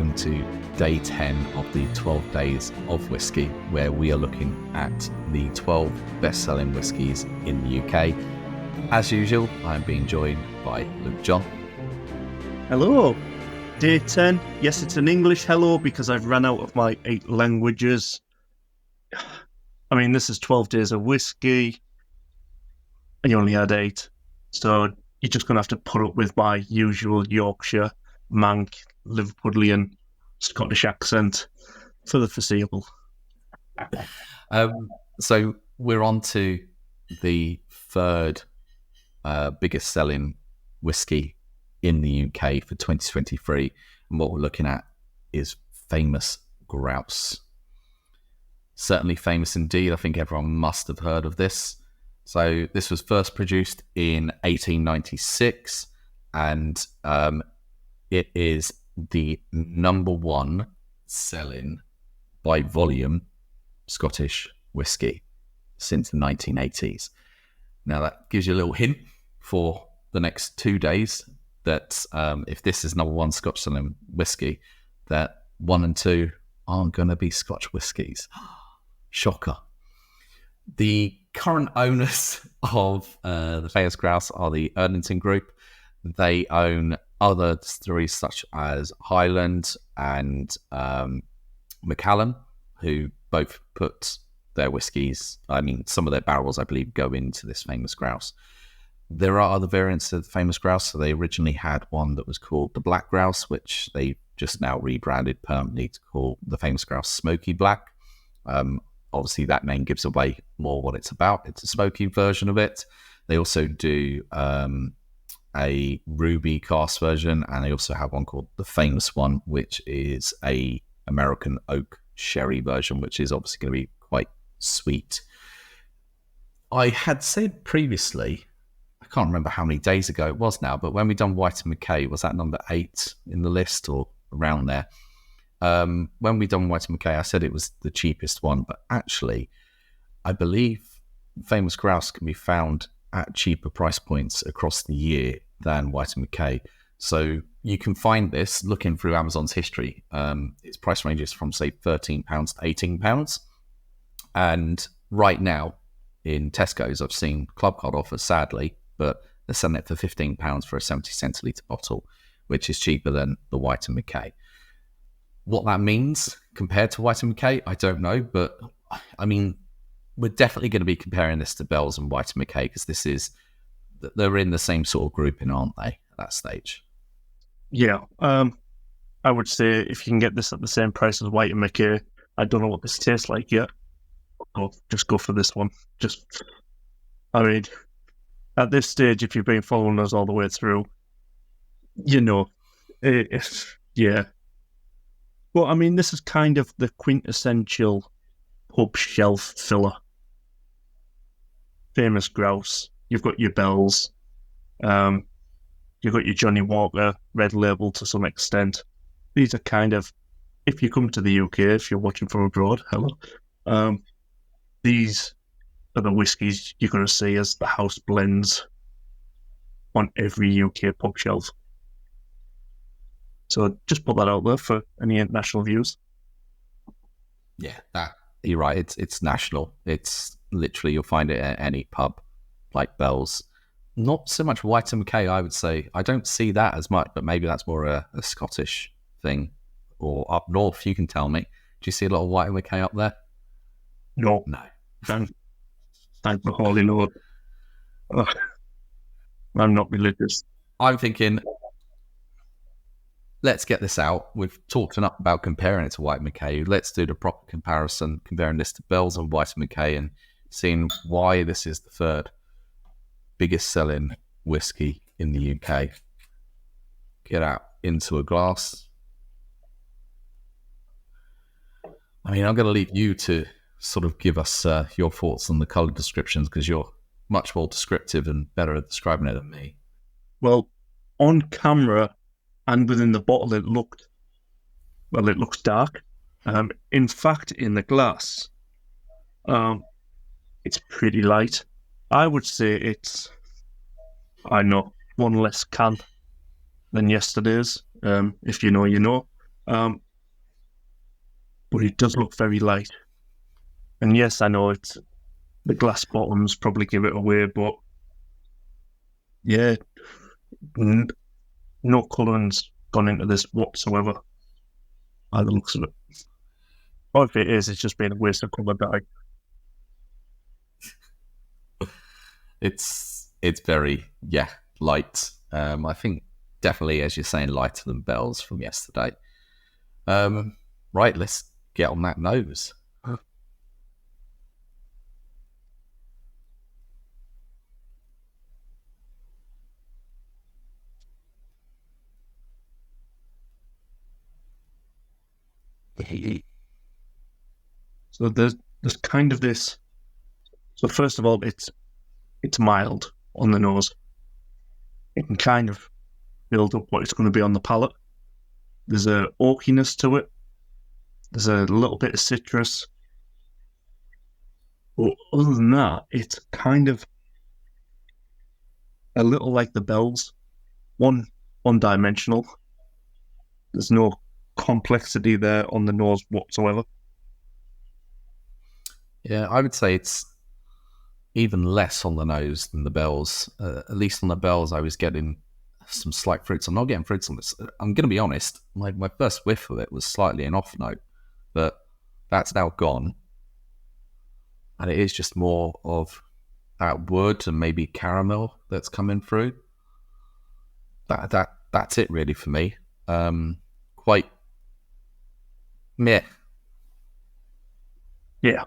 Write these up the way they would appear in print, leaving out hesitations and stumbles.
welcome to day 10 of the 12 days of whiskey, where we are looking at the 12 best-selling whiskies in the UK. As usual, I'm being joined by Luke John. Hello. Day 10. Yes, it's an English hello because I've run out of my 8 languages. I mean, this is 12 days of whiskey, and you only had 8. So you're just going to have to put up with my usual Yorkshire, Manc, Liverpudlian, Scottish accent for the foreseeable. So we're on to the third biggest selling whiskey in the UK for 2023. And what we're looking at is Famous Grouse. Certainly famous indeed. I think everyone must have heard of this. So this was first produced in 1896, and it is the number one selling by volume Scottish whiskey since the 1980s. Now that gives you a little hint for the next 2 days that if this is number one Scotch selling whiskey, that 1 and 2 aren't going to be Scotch whiskies. Shocker. The current owners of the Famous Grouse are the Ernington Group. They own other distilleries such as Highland and Macallan, who both put their whiskies, some of their barrels, I believe, go into this Famous Grouse. There are other variants of the Famous Grouse. So they originally had one that was called the Black Grouse, which they just now rebranded permanently to call the Famous Grouse Smoky Black. Obviously, that name gives away more what it's about. It's a smoky version of it. They also do a ruby cast version, and they also have one called the Famous One, which is a American oak sherry version, which is obviously going to be quite sweet. I had said previously, I can't remember how many days ago it was now, but when we done White and McKay, was that number 8 in the list or around there? When we done White and McKay, I said it was the cheapest one, but actually, I believe Famous Grouse can be found at cheaper price points across the year than White and McKay. So you can find this looking through Amazon's history. Its price ranges from, say, £13 to £18. And right now in Tesco's, I've seen Club Card offers, sadly, but they're selling it for £15 for a 70 centilitre bottle, which is cheaper than the White and McKay. What that means compared to White and McKay, I don't know, but I mean, we're definitely going to be comparing this to Bell's and White and McKay because they're in the same sort of grouping, aren't they, at that stage? Yeah, I would say if you can get this at the same price as White and McKay, I don't know what this tastes like yet. Just go for this one. At this stage, if you've been following us all the way through, yeah. Well, I mean, this is kind of the quintessential pub shelf filler. Famous Grouse. You've got your Bells. You've got your Johnny Walker Red Label to some extent. These are kind of, if you come to the UK, if you're watching from abroad, hello. These are the whiskies you're going to see as the house blends on every UK pub shelf. So just put that out there for any international views. Yeah, you're right. It's national. It's literally, you'll find it at any pub, like Bell's. Not so much White and McKay, I would say. I don't see that as much, but maybe that's more a Scottish thing. Or up north, you can tell me. Do you see a lot of White and McKay up there? No. Thank the Holy Lord. I'm not religious. I'm thinking, let's get this out. We've talked enough about comparing it to White and McKay. Let's do the proper comparison, comparing this to Bell's and White and McKay and seeing why this is the third biggest selling whiskey in the UK. Get out into a glass. I mean, I'm going to leave you to sort of give us your thoughts on the colour descriptions because you're much more descriptive and better at describing it than me. Well, on camera and within the bottle, it looks dark. In fact, in the glass, it's pretty light. I would say it's, one less can than yesterday's. If you know, you know. But it does look very light. And yes, I know it's the glass bottoms probably give it away, but yeah, no colouring's gone into this whatsoever by the looks of it. Or if it is, it's just been a waste of colour dye. It's very light. I think definitely, as you're saying, lighter than Bell's from yesterday. Right, let's get on that nose. So there's kind of this. So first of all, it's mild on the nose. It can kind of build up what it's going to be on the palate. There's a oakiness to it. There's a little bit of citrus. But other than that, it's kind of a little like the Bell's, one-dimensional. There's no complexity there on the nose whatsoever. Yeah, I would say it's even less on the nose than the Bell's. At least on the Bell's, I was getting some slight fruits. I'm not getting fruits on this. I'm going to be honest. My first whiff of it was slightly an off note, but that's now gone, and it is just more of that wood and maybe caramel that's coming through. That's it really for me. Quite meh. Yeah,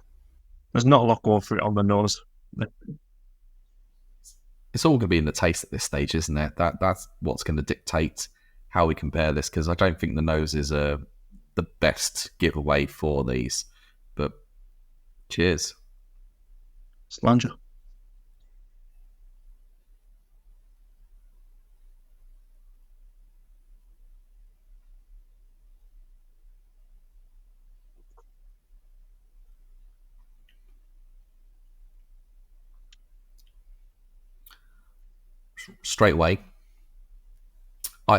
there's not a lot going for it on the nose. It's all going to be in the taste at this stage, isn't it? That's what's going to dictate how we compare this, because I don't think the nose is the best giveaway for these. But cheers. Slanger. Straight away,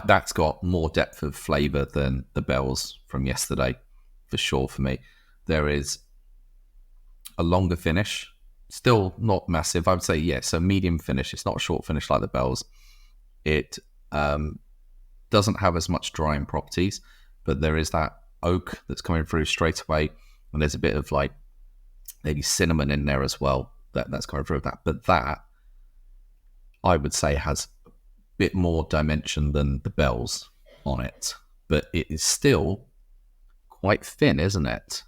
that's got more depth of flavour than the Bell's from yesterday, for sure. For me, there is a longer finish, still not massive. I would say yes, a medium finish. It's not a short finish like the Bell's. It doesn't have as much drying properties, but there is that oak that's coming through straight away, and there's a bit of like maybe cinnamon in there as well. That's coming through that, but that I would say has a bit more dimension than the Bell's on it, but it is still quite thin, isn't it?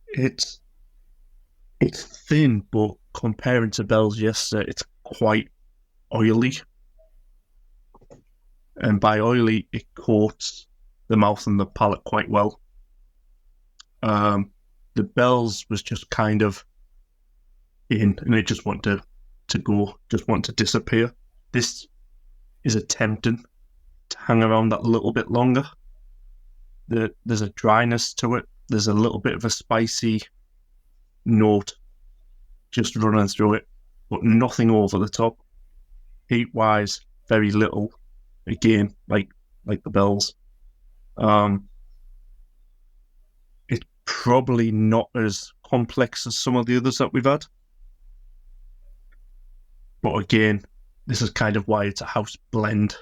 It's thin, but comparing to Bell's yesterday, it's quite oily. And by oily, it coats the mouth and the palate quite well. The Bell's was just kind of in, and it just wanted to go, just want to disappear. This is attempting to hang around that a little bit longer. There's a dryness to it. There's a little bit of a spicy note just running through it, but nothing over the top. Heat-wise, very little. Again, like the Bell's. It's probably not as complex as some of the others that we've had. But again, this is kind of why it's a house blend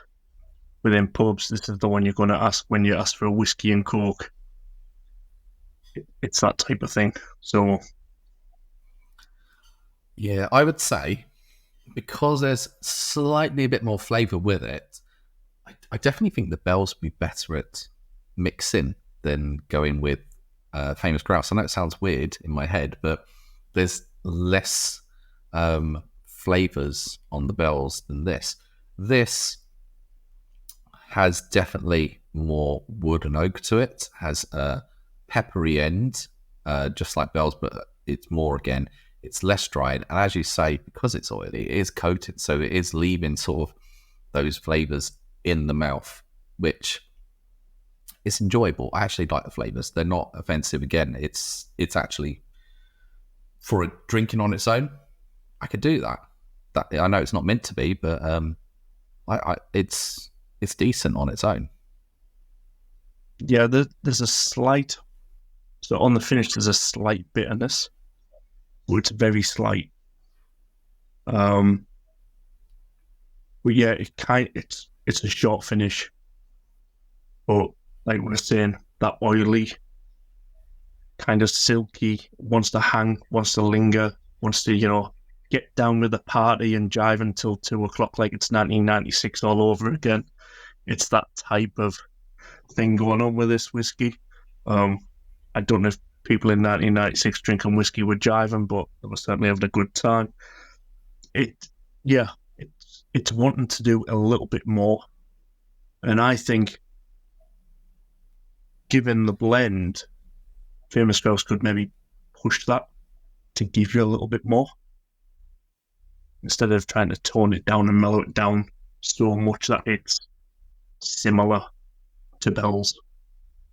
within pubs. This is the one you're going to ask when you ask for a whiskey and coke. It's that type of thing. So, yeah, I would say because there's slightly a bit more flavour with it, I definitely think the Bell's would be better at mixing than going with Famous Grouse. I know it sounds weird in my head, but there's less flavours on the Bell's than this. This has definitely more wood and oak to it, has a peppery end, just like Bell's, but it's more, again, it's less dried. And as you say, because it's oily, it is coated, so it is leaving sort of those flavours in the mouth, which is enjoyable. I actually like the flavours. They're not offensive. Again, it's actually, for a drinking on its own, I could do that. I know it's not meant to be, but it's decent on its own. Yeah, there's a slight. So on the finish, there's a slight bitterness, but it's very slight. But yeah, it's a short finish. But like we were saying, that oily, kind of silky, wants to hang, wants to linger, wants to get down with the party and jive until 2 o'clock, like it's 1996 all over again. It's that type of thing going on with this whiskey. I don't know if people in 1996 drinking whiskey were jiving, but they were certainly having a good time. It's wanting to do a little bit more, and I think, given the blend, Famous Grouse could maybe push that to give you a little bit more, instead of trying to tone it down and mellow it down so much that it's similar to Bell's.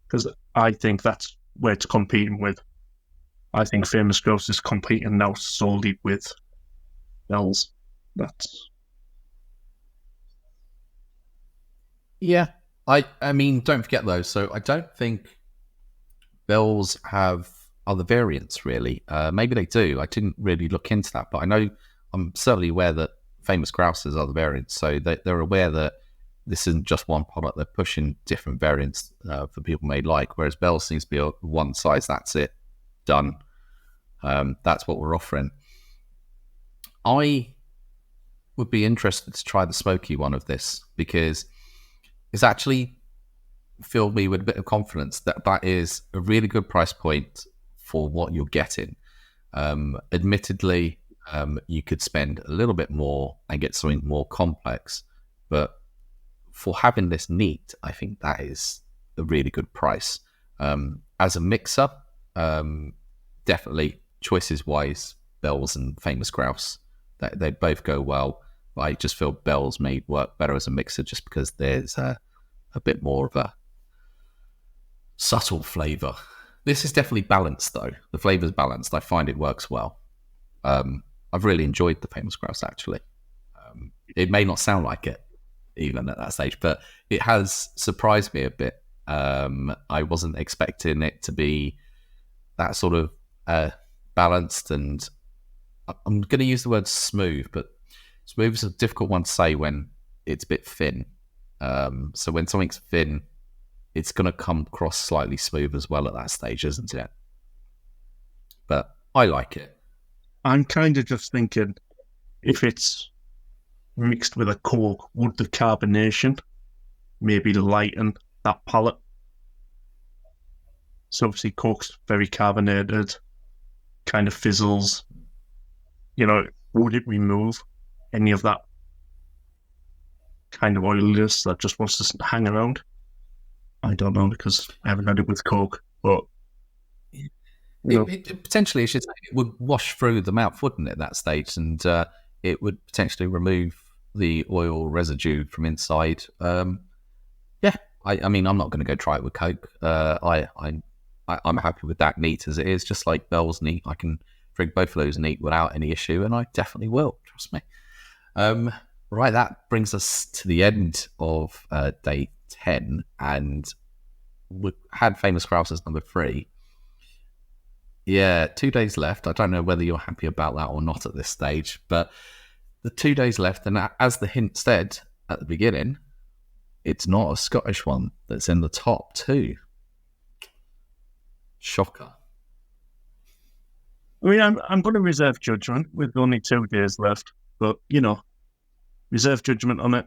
Because I think that's where it's competing with. I think Famous Grouse is competing now solely with Bell's. Yeah. I mean, don't forget though, so I don't think Bell's have other variants really. Maybe they do. I didn't really look into that, but I'm certainly aware that Famous Grouse has other variants, so they're aware that this isn't just one product. They're pushing different variants for people may like, whereas Bell's seems to be a one size, that's it, done. That's what we're offering. I would be interested to try the smoky one of this, because it's actually filled me with a bit of confidence that is a really good price point for what you're getting. Admittedly, you could spend a little bit more and get something more complex, but for having this neat, I think that is a really good price. As a mixer, definitely choices wise, Bell's and Famous Grouse, they both go well. I just feel Bell's may work better as a mixer just because there's a bit more of a subtle flavour. This is definitely balanced though. The flavour's balanced. I find it works well. I've really enjoyed the Famous Grouse actually. It may not sound like it even at that stage, but it has surprised me a bit. I wasn't expecting it to be that sort of balanced, and I'm going to use the word smooth, but smooth is a difficult one to say when it's a bit thin. So when something's thin, it's going to come across slightly smooth as well at that stage, isn't it? But I like it. I'm kind of just thinking, if it's mixed with a Coke, would the carbonation maybe lighten that palate? So obviously Coke's very carbonated, kind of fizzles. Would it remove any of that kind of oiliness that just wants to hang around? I don't know, because I haven't had it with Coke, but it potentially, it would wash through the mouth, wouldn't it, at that stage, and it would potentially remove the oil residue from inside. Yeah, I mean, I'm not going to go try it with Coke. I'm happy with that neat as it is, just like Bell's neat. I can drink both of those neat without any issue, and I definitely will, trust me. Right, that brings us to the end of day 10, and we had Famous Grouse as number 3. Yeah, 2 days left. I don't know whether you're happy about that or not at this stage, but the 2 days left, and as the hint said at the beginning, it's not a Scottish one that's in the top 2. Shocker. I mean, I'm going to reserve judgment with only 2 days left, but reserve judgment on it.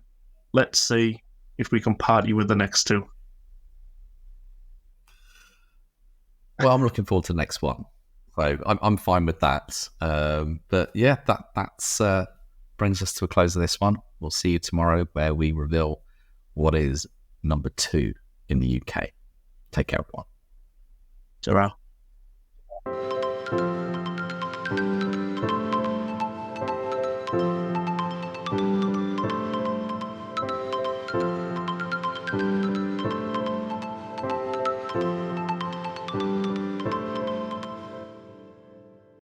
Let's see if we can party with the next 2. Well, I'm looking forward to the next one, so I'm fine with that. But yeah, that's brings us to a close of this one. We'll see you tomorrow, where we reveal what is number 2 in the UK. Take care, everyone. Ta-ra.